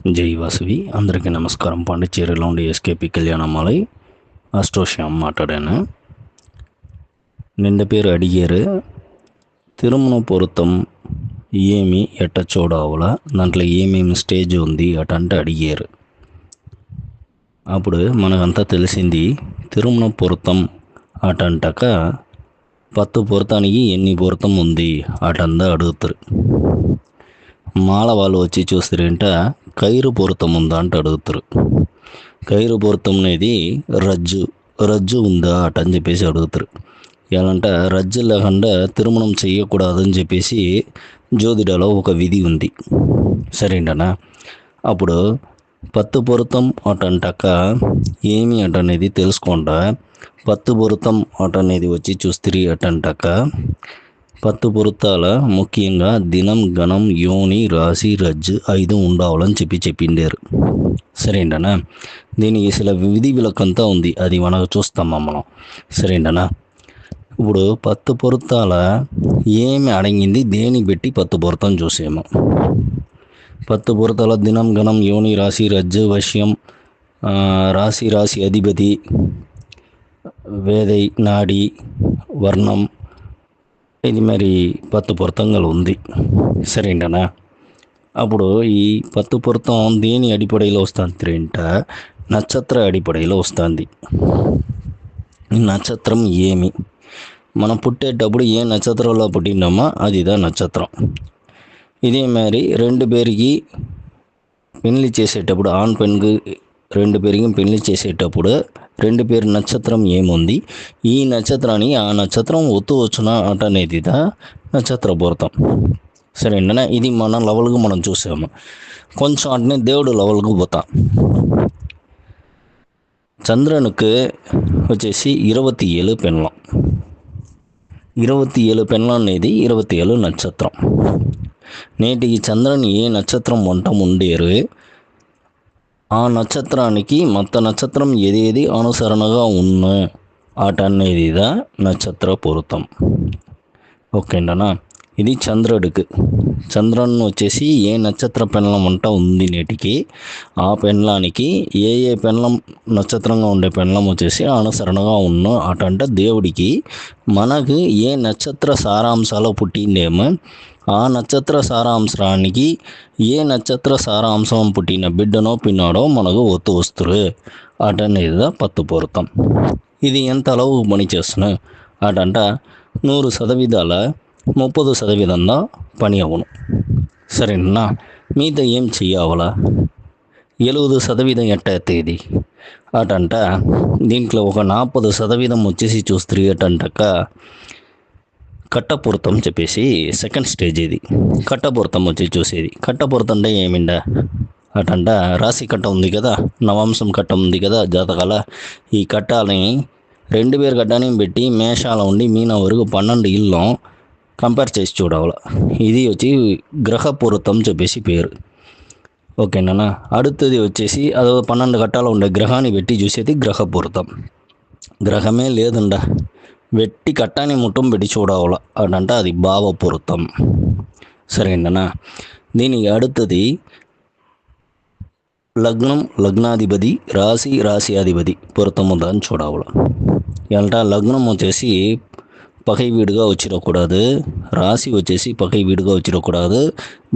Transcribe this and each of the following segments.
జై వాసవి అందరికీ నమస్కారం. పాండిచ్చేరిలో ఉండి ఎస్కేపి కళ్యాణమాలై అష్టోశ్యామ్ మాట్లాడాను. నిండ పేరు అడిగారు, తిరుమల పొరుతం ఏమి ఎట్ట చూడవులా, దాంట్లో ఏమేమి స్టేజ్ ఉంది అటంటే అడిగారు. అప్పుడు మనకంతా తెలిసింది తిరుమల పొరుతం అటంటక పత్తు పొరుతానికి ఎన్ని పొరుతం ఉంది అటందా అడుగుతారు. మాల వాళ్ళు వచ్చి చూస్తారంట కైరు పొరుతం ఉందా అంటే అడుగుతారు. కైరు పొరుతం అనేది రజ్జు ఉందా అటని చెప్పేసి అడుగుతారు. ఎలాంట రజ్జు లేకుండా తిరుమణం చెయ్యకూడదని చెప్పేసి జ్యోతిడలో ఒక విధి ఉంది, సరేంటనా. అప్పుడు పత్తు పొరుతం అటంటాక ఏమి అటనేది తెలుసుకుంటా పత్తు పొరుతం అటనేది వచ్చి చూస్తిరి అటంటాక పత్తు పొరుతాల ముఖ్యంగా దినం గణం యోని రాశి రజ్జు 5 ఉండాలని చెప్పిండారు, సరేంటనా. దీనికి అసలు విధి విలకంతా ఉంది, అది మనకు చూస్తామా మనం, సరేంటనా. ఇప్పుడు పత్తు పొరుతాల ఏమి అడగింది దేని పెట్టి పత్తు పొరుతం చూసేమో. పత్తు పొరుతాల దినం గణం యోని రాశి రజ్జు వశ్యం రాశి అధిపతి వేదై నాడి వర్ణం ఇది మరి పత్తు పొరుతంగా ఉంది, సరేంటనా. అప్పుడు ఈ పత్తు పొరుతం దేని అడిపடையில் వస్తుంది అంటే నక్షత్ర అడిపடையில் వస్తుంది. ఈ నక్షత్రం ఏమి, మనం పుట్టేటప్పుడు ఏ నక్షత్రంలో పుట్టినామో అదిదా నక్షత్రం. ఇదే మరి 2 పేరికి పెళ్లి చేసేటప్పుడు ఆన్ పెన్కు 2 పేరికి పెళ్లి చేసేటప్పుడు 2 పేరు నక్షత్రం ఏముంది, ఈ నక్షత్రాన్ని ఆ నక్షత్రం ఒత్తు వచ్చిన ఆట అనేది నక్షత్ర పొరుతం, సరేనా. ఇది మన లెవెల్గా మనం చూసాము. కొంచెం అట్నే దేవుడు లెవెల్కి పోతాం. చంద్రనుకు వచ్చేసి 27 పెన్లం, 27 పెన్లం అనేది 27 నక్షత్రం. నేటికి చంద్రుని ఏ నక్షత్రం వంట ఉండేరు ఆ నక్షత్రానికి మత నక్షత్రం ఏదేది అనుసరణగా ఉన్న ఆట అనేది నక్షత్ర పొరుతం, ఓకేంటనా. ఇది చంద్రుడికి. చంద్రుని వచ్చేసి ఏ నక్షత్ర పెన్లం వంట ఉంది నేటికి ఆ పెన్లానికి ఏ పెన్లం నక్షత్రంగా ఉండే పెన్లం వచ్చేసి అనుసరణగా ఉన్న ఆట అంటే దేవుడికి. మనకు ఏ నక్షత్ర సారాంశాలు పుట్టిందేమో ఆ నక్షత్ర సారాంశానికి ఏ నక్షత్ర సారాంశం పుట్టిన బిడ్డనో పిన్నాడో మనకు ఒత్తు వస్తురు అటనేది పత్తు పొరుతం. ఇది ఎంత అలవు పని చేస్తున్నాయి అటంట 100% 30% పని అవును, సరేనా. మీతో ఏం చెయ్యవలా 70% ఎట్టయితే అటంట దీంట్లో ఒక 40% వచ్చేసి చూస్తారు అటంటక కట్టపొరుతం చెప్పేసి సెకండ్ స్టేజ్. ఇది కట్టపొరుతం వచ్చి చూసేది. కట్టపొరుతం అంటే ఏమిండా అటంట రాశి కట్ట ఉంది కదా, నవాంశం కట్ట ఉంది కదా జాతకాల, ఈ కట్టాలని 2 పేరు కట్టాని పెట్టి మేషాల ఉండి మీన వరకు 12 ఇళ్ళు కంపేర్ చేసి చూడాలి. ఇది వచ్చి గ్రహ పొరుతం చెప్పేసి పేరు, ఓకేనా. அடுத்தది వచ్చేసి అదో 12 కట్టాలు ఉండే గ్రహాన్ని పెట్టి చూసేది గ్రహ పొరుతం. గ్రహమే లేదండా వెట్టి కట్టాని ముట్టం పెట్టి చూడవాల అటంట అది భావ పొరుతం, సరేనా. దీనికి அடுத்தది లగ్నం లగ్నాధిపతి రాశి అధిపతి పొరుతం ఉందని చూడవాల. అంటే లగ్నం వచ్చేసి పగை வீடுగా వచ్చిடக்கூடாது, రాశి వచ్చేసి పగை வீடுగా వచ్చిடக்கூடாது,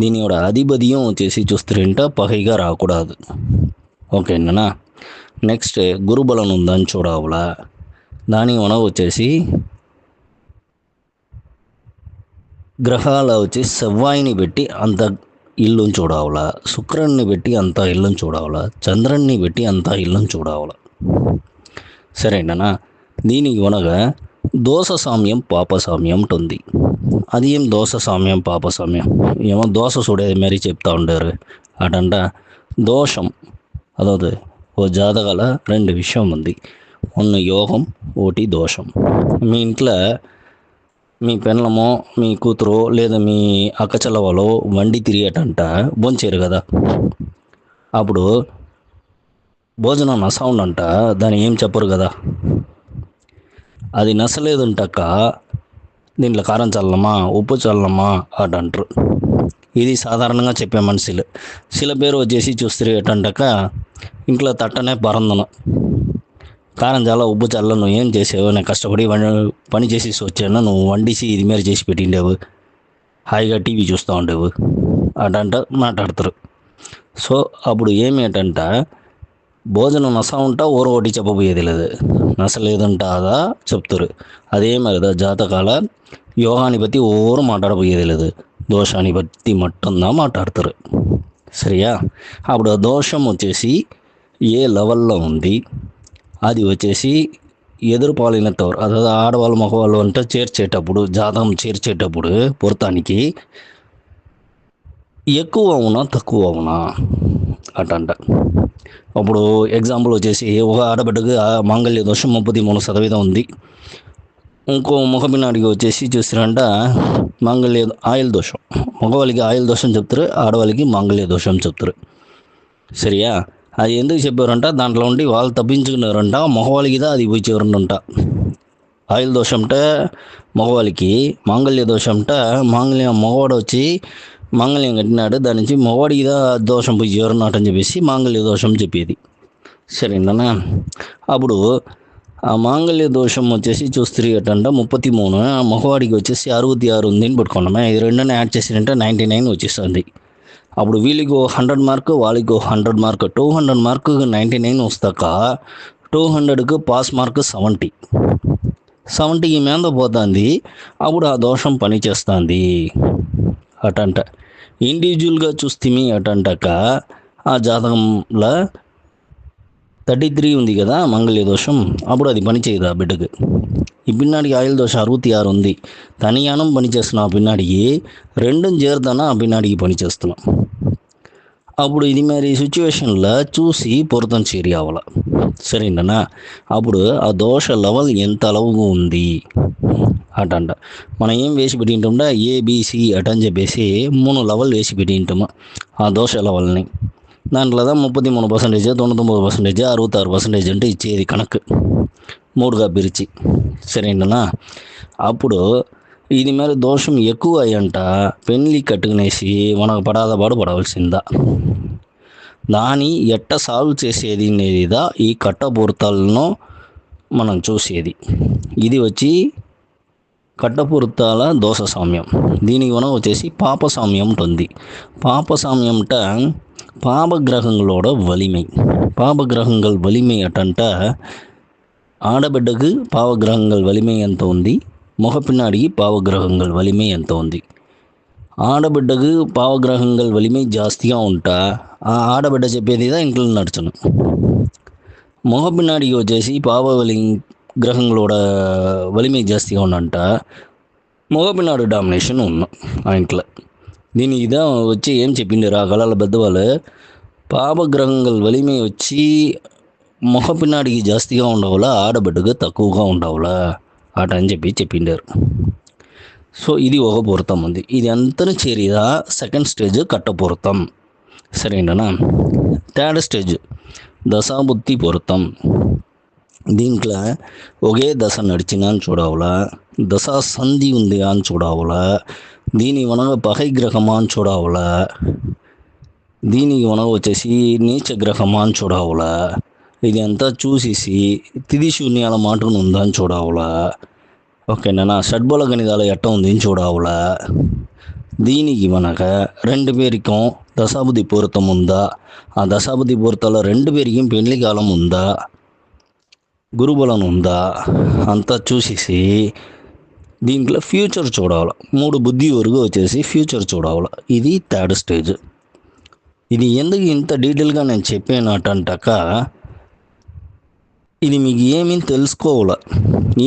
దీనిயோட அதிபதியும் వచ్చేసి చూస్తారంట పగైగా రాకూడదు, ఓకేనా. నెక్స్ట్ గురుబలం ఉందని చూడవాల. దాని మనం వచ్చేసి గ్రహాల వచ్చి సెవ్వాయిని పెట్టి అంత ఇల్లుని చూడవాల, శుక్రుని పెట్టి అంత ఇల్లుని చూడవాల, చంద్రుని పెట్టి అంత ఇల్లుని చూడవాల, సరేనా. దీనికి అనగా దోష సామ్యం పాప సామ్యం ఉంటుంది. అది ఏం దోష సామ్యం పాప సామ్యం, ఏమో దోష చూడేది మరీ చెప్తా ఉండారు అటంట. దోషం అதாவது ఓ జాతకాల 2 విషయం ఉంది, ഒന്ന് యోగం ఒకటి దోషం. మీ ఇంట్లో మీ పెళ్ళమో మీ కూతురు లేదా మీ అక్కచెల్లవాలో వండి తిరిగేటంట భోంచేరు కదా, అప్పుడు భోజనం నసవునంట దాన్ని ఏం చెప్పరు కదా, అది నసలేదంటాక దీంట్లో కారం చల్లమా ఉప్పు చల్లమా అటంటారు. ఇది సాధారణంగా చెప్పే మనుషులు. சில பேர் వచ్చేసి చూస్తే ఏంటంటాక ఇంట్లో తట్టనే పరందనం, కారం చాలా ఉప్పు చల్ల, నువ్వు ఏం చేసావు, నేను కష్టపడి పని చేసేసి వచ్చాను, నువ్వు వండిసి ఇది మీద చేసి పెట్టిండేవు, హాయిగా టీవీ చూస్తూ ఉండేవు అటంట మాట్లాడతారు. సో అప్పుడు ఏమేంటంట, భోజనం నస ఉంటా ఊర ఒకటి చెప్పబోయేది లేదు, నస లేదంటాదా చెప్తారు. అదేమే కదా జాతకాల యోగాన్ని బట్టి ఓరు మాట్లాడబోయేది లేదు, దోషాన్ని బట్టి మట్టందా మాట్లాడతారు. సరియా? అప్పుడు ఆ దోషం వచ్చేసి ఏ లెవెల్లో ఉంది, అది వచ్చేసి ఎదురుపాలినతోరు, అதாவது ఆడవాళ్ళు మగవాళ్ళు అంటే చేర్చేటప్పుడు, జాతకం చేర్చేటప్పుడు పొరతానికి ఎక్కువ అవునా తక్కువ అవునా అటంట. అప్పుడు ఎగ్జాంపుల్ వచ్చేసి ఒక ఆడబిడ్డకు మాంగళ్య దోషం 33% ఉంది, ఇంకో మగపిన్నాడికి వచ్చేసి చూస్తారంట మాంగళ్య ఆయిల్ దోషం. మగవాళ్ళకి ఆయిల్ దోషం చెప్తారు, ఆడవాళ్ళకి మాంగళ్య దోషం చెప్తారు. సరియా? అది ఎందుకు చెప్పారంట, దాంట్లో ఉండి వాళ్ళు తప్పించుకున్నారంట, మగవాళ్ళకి అది పోయి చేరంట. ఆయిల్ దోషం అంటే మగవాళ్ళకి, మాంగళ్య దోషం అంటే మగవాడు వచ్చి మాంగళ్యం కట్టినాడు, దాని నుంచి మగవాడికి దోషం పోయి చేరున్నట్టు అని చెప్పేసి మాంగళ్య దోషం చెప్పేది. సరేనా? అప్పుడు ఆ మాంగళ్య దోషం వచ్చేసి చూస్తే ఎట్టంటే 33, మగవాడికి వచ్చేసి 66 ఉంది అని పెట్టుకున్నామే, ఇది రెండునే యాడ్ చేసినంటే 99 వచ్చేస్తుంది. అప్పుడు వీళ్ళకి 100 మార్కు, వాళ్ళకి 100 మార్కు, 200 మార్కు 99 వస్తాక 200కు పాస్ మార్కు 70 మీద పోతుంది. అప్పుడు ఆ దోషం పని చేస్తుంది అటంట. ఇండివిజువల్గా చూస్తే అటంటాక ఆ జాతకంలో 33 ఉంది కదా మంగళ్య దోషం, అప్పుడు అది పని చేయదు ఆ బిడ్డకు. ఈ పిన్నాడికి ఆయిల్ దోషం 66 ఉంది, తనియానం పని చేస్తున్నా ఆ పిన్నాడికి, రెండుని చేరుతానా ఆ పిన్నాడికి పని చేస్తున్నాం. అప్పుడు ఇది మరి సిచ్యువేషన్లో చూసి పొరతం చేరి అవ్వాల. సరేనా? అప్పుడు ఆ దోష లెవెల్ ఎంత లెవెల్గా ఉంది అటంట. మనం ఏం వేసి పెట్టింటాం, ఏబిసి అటని చెప్పేసి 3 లెవెల్ వేసి పెట్టింటాము ఆ దోష లెవెల్ని. దాంట్లో 33%, 99%, 66% అంటే ఇచ్చేది కనక్కు 3గా పిలిచి. సరేనా? అప్పుడు ఇది మరి దోషం ఎక్కువ అయ్యంట పెళ్ళి కట్టుకునేసి మనకు పడాదపాడు పడవలసిందా, దాన్ని ఎట్ట సాల్వ్ చేసేది అనేదిదా ఈ కట్టపూర్తాలను మనం చూసేది. ఇది వచ్చి కట్టపూర్తాల దోష సామ్యం. దీనికి మనం వచ్చేసి పాప సామ్యం ఉంటుంది. பாப சாமியம்ட்ட பாபகிரகங்களோட வலிமை. பாபகிரகங்கள் வலிமை అటంట ఆడబిడ్డకు పావగ్రహంగల్ వలిமை ఎంత ఉంది, మొహ పిన్నాడికి పావగ్రహంగల్ వలిமை ఎంత ఉంది. ఆడబిడ్డకు పావగ్రహంగల్ వలిமை జాస్తిగా ఉంటా ఆ ఆడబిడ్డ చెప్పేదిదా ఇంట్లో నడుచును. మొహ పిన్నాడికి వచ్చేసి గ్రహங்களோட వలిமை జాస్తిగా ఉన్నంట మొగ పిన్నాడు డామినేషన్ ఉన్నాం ఆ ఇంట్లో. దీని ఇదా వచ్చి ఏం చెప్పిండారు ఆ కళల పెద్దవాళ్ళు, పాపగ్రహంగల్ వలిமை వచ్చి మొహ పిన్నాడికి జాస్తిగా ఉండవులా, ఆడబిడ్డకు తక్కువగా ఉండవులా అట అని చెప్పిండారు. సో ఇది ఒక పొరుతం ఉంది. ఇది అంతను చేరిదా సెకండ్ స్టేజ్ కట్టపొరుతం. సరేనా? థర్డ్ స్టేజ్ దశాబుద్ధి పొరుతం. దీంట్లో ఒకే దశ నడిచినా అని చూడవులా, దశా సంధి ఉంది అని చూడవులా, దీని వనగ పగై గ్రహమా అని చూడవులా, దీనికి వనగ వచ్చేసి నీచ గ్రహమా అని చూడవులా, ఇది అంతా చూసేసి తిది శూన్యాల మాటను ఉందా అని చూడవులా. ఓకేనా? షడ్బల గణితాలు ఎట్ట ఉంది అని చూడవులా. దీనికి మనక 2 పేరికం దశాబుద్ధి పూర్తం ఉందా, ఆ దశాబుద్ధి పూర్తాలో 2 పేరికి పెళ్లి కాలం ఉందా, గురుబలం ఉందా అంతా చూసేసి దీంట్లో ఫ్యూచర్ చూడాలి. 3 బుద్ధి వరకు వచ్చేసి ఫ్యూచర్ చూడాలి. ఇది థర్డ్ స్టేజ్. ఇది ఎందుకు ఇంత డీటెయిల్గా నేను చెప్పానటంటాక ఇది మీకు ఏమీ తెలుసుకోవాలి.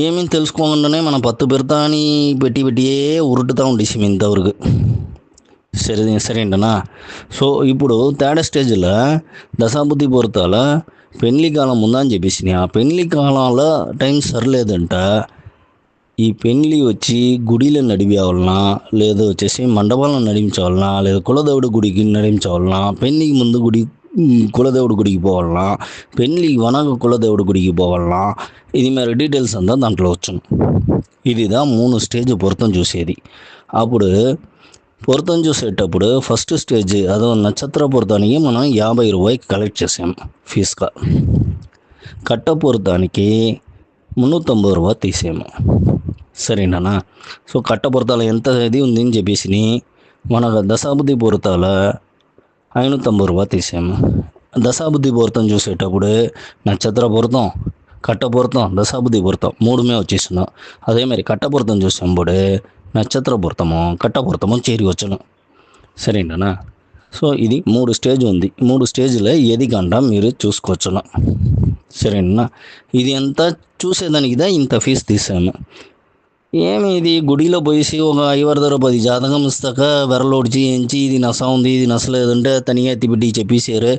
ఏమీ తెలుసుకోకుండానే మన పత్తు పెడతాని పెట్టియే ఉరుటుతూ ఉండేసి ఇంతవరకు. సరేనా? సో ఇప్పుడు థర్డ్ స్టేజ్లో దశాబుద్ధి పూర్తాల పెళ్లి కాలం ఉందా అని చెప్పేసి, ఆ పెళ్లి కాలాల టైం సరిలేదంట. ఈ పెళ్లి వచ్చి గుడిలో నడిపేవాలనా, లేదా వచ్చేసి మండపాలను నడిపించాలనా, లేదా కులదేవుడి గుడికి నడిపించాలనా, పెళ్లికి ముందు కులదేవుడి గుడికి పోవాలనా, పెళ్లికి వనగ కులదేవుడి గుడికి పోవాలనా, ఇది మరి డీటెయిల్స్ అంతా దాంట్లో వచ్చును. ఇదిదా 3 స్టేజ్ పొరుతం చూసేది. అప్పుడు పొరుతం చూసేటప్పుడు ఫస్ట్ స్టేజ్ అదో నక్షత్ర పొరుతానికి మనం 50 రూపాయలు కలెక్ట్ చేసాము ఫీజుగా. కట్ట పొరుతానికి 390 రూపాయలు తీసాము. సరేనా? సో కట్ట పొరుతాల ఎంత ఇది ఉంది అని చెప్పేసి మన దశాబుద్ధి పొరుతాల 590 రూపాయలు తీసాము. దశాబుద్ధి పొరుతం చూసేటప్పుడు నక్షత్ర పొరుతం, కట్ట పొరుతం, దశాబుద్ధి పొరుతం 3 వచ్చేసినాం. అదే మరి కట్ట పొరుతం చూసినప్పుడు నక్షత్ర పొరుతము, కట్ట పొరుతము చేరి వచ్చును. సరేనా? సో ఇది 3 స్టేజ్ ఉంది. 3 స్టేజ్లో ఏది గంట మీరు చూసుకోవచ్చును. సరేనా? ఇది ఎంత చూసేదానికిదా ఇంత ఫీజు తీసాము. ఏమి ఇది గుడిలో పోయేసి ఒక 50 రూపాయలు జాతకం ఇస్తాక వెరలోడ్చి ఎంచి ఇది నస ఉంది, ఇది నసలేదంటే తనిగా ఎత్తిపెట్టి చెప్పేసారు.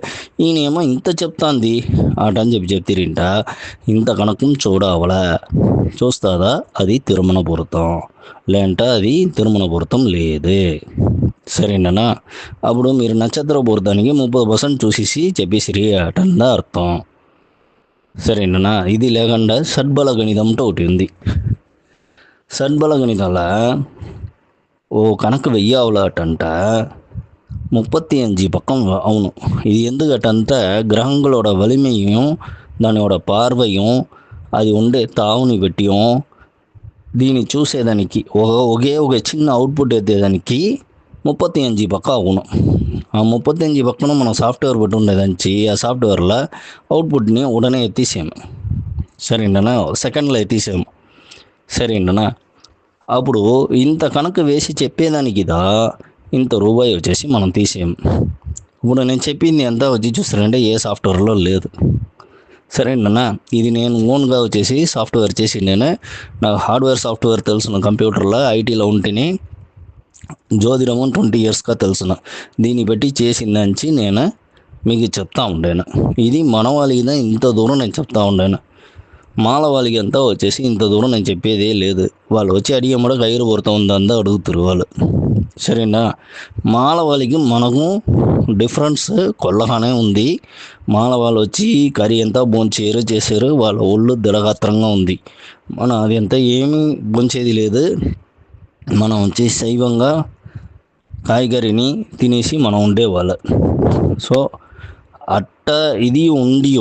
ఈయనేమో ఇంత చెప్తాంది ఆటని చెప్తిరింట. ఇంత కణకం చూడవలా చూస్తుందా? అది తిరుమల పొరుతం, లేదంటే అది తిరుమల పొరుతం లేదు. సరేనా? అప్పుడు మీరు నక్షత్ర పొరుతానికి 30% చూసేసి చెప్పేసిరి అటందా అర్థం. సరేనా? ఇది లేకుండా షడ్బల గణితం అంటే ఒకటి ఉంది. షడ్బల గணிதம்ல ఓ కనుక వెయ్యావులాటంట 35 பக்கம் ஆகணும். இது ఎందుకటంటే கிரகங்களோட வலிமையும் దానిயோட பார்வையும் అది ఉండే తావుని పెట్టిயும் దీన్ని చూసేదానికి ఒకే ఒక చిన్న అవుట్పుట్ ఎత్తేదానికి 35 பக்கம் ஆகணும். ఆ 35 பக்கம் మనం సాఫ్ట్వేర్ పెట్టి ఉండేదానికి ఆ సాఫ్ట్వేర్లో అవుట్పుట్ని ఉడనే ఎత్తేసాము. సరేనా? సెకండ్లో ఎత్తేసాము. సరేనా? అప్పుడు ఇంత కనుక వేసి చెప్పేదానికిదా ఇంత రూపాయి వచ్చేసి మనం తీసేము. ఇప్పుడు నేను చెప్పింది ఎంత వచ్చి చూస్తారంటే ఏ సాఫ్ట్వేర్లో లేదు. సరేనా? ఇది నేను ఓన్గా వచ్చేసి సాఫ్ట్వేర్ చేసి నాకు హార్డ్వేర్ సాఫ్ట్వేర్ తెలుసును. కంప్యూటర్లో ఐటీలో ఉంటేనే జ్యోతిరము 20 ఇయర్స్గా తెలుసును. దీన్ని బట్టి చేసిందని నేను మీకు చెప్తా ఉండేను. ఇది మన వాళ్ళకి ఇంత దూరం నేను చెప్తా ఉండేను. మాల వాళ్ళకి అంతా వచ్చేసి ఇంత దూరం నేను చెప్పేదే లేదు. వాళ్ళు వచ్చి అడిగేమో కైరు పొరుతం ఉందంతా అడుగుతారు వాళ్ళు. సరేనా? మాల వాళ్ళకి మనకు డిఫరెన్స్ కొల్లగానే ఉంది. మాల వాళ్ళు వచ్చి కర్రీ ఎంత భోంచేరు చేశారు, వాళ్ళ ఒళ్ళు దిడగాత్రంగా ఉంది. మనం అది ఎంత ఏమీ భోంచేది లేదు. మనం వచ్చి శైవంగా కాయగరిని తినేసి మనం ఉండేవాళ్ళు. సో అట్ట ఇది ఉండి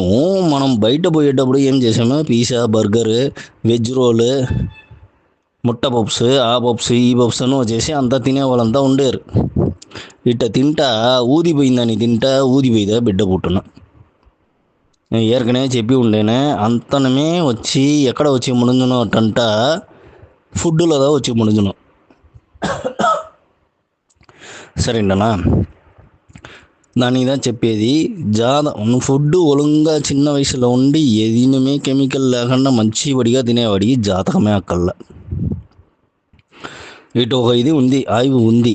మనం బయట పోయేటప్పుడు ఏం చేసాము, పిజ్జా, బర్గర్, వెజ్ రోల్, ముట్ట పప్స్, ఆ పప్స్, ఈ పప్స్ అని వచ్చేసి అంతా తినేవాళ్ళంతా ఉండేరు. ఇట్ట తింటా ఊదిపోయిందని తింటా ఊదిపోయిదా బిడ్డ పుట్టున. నేను ఏరకనే చెప్పి ఉండేనే అంతనమే వచ్చి ఎక్కడ వచ్చి ముడుంజును అట్టంట ఫుడ్డులోదా వచ్చి ముడుంజును. సరేనా? దానిదా చెప్పేది ఫుడ్ ఒழுங்கா చిన్న వయసులో ఉండి ఏదినమే కెమికల్ లేకుండా మంచివాడిగా తినేవాడికి జాతకమే అక్కల్లా. ఇటు ఒక ఇది ఉంది, ఆయువు ఉంది.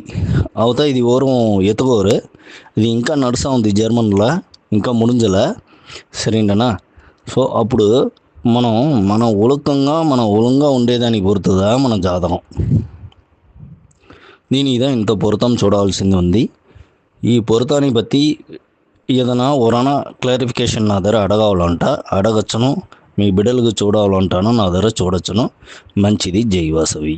అవుతా ఇది ఓరం ఎత్తుకోరు. ఇది ఇంకా నడుస్తూ ఉంది జర్మన్లో, ఇంకా ముడింజలా. సరేనా? సో అప్పుడు మన ఒழுங்கா ఉండేదానికి పొరుతుందా మన జాతకం. దీని ఇదా ఇంత పొరుతం చూడాల్సింది ఉంది. ఈ పొరుతాన్ని బట్టి ఏదైనా ఓరన క్లారిఫికేషన్ నా దగ్గర అడగచ్చును. మీ బిడ్డలకు చూడాలంటాను, నా దగ్గర చూడొచ్చును. మంచిది. జై వాసవి.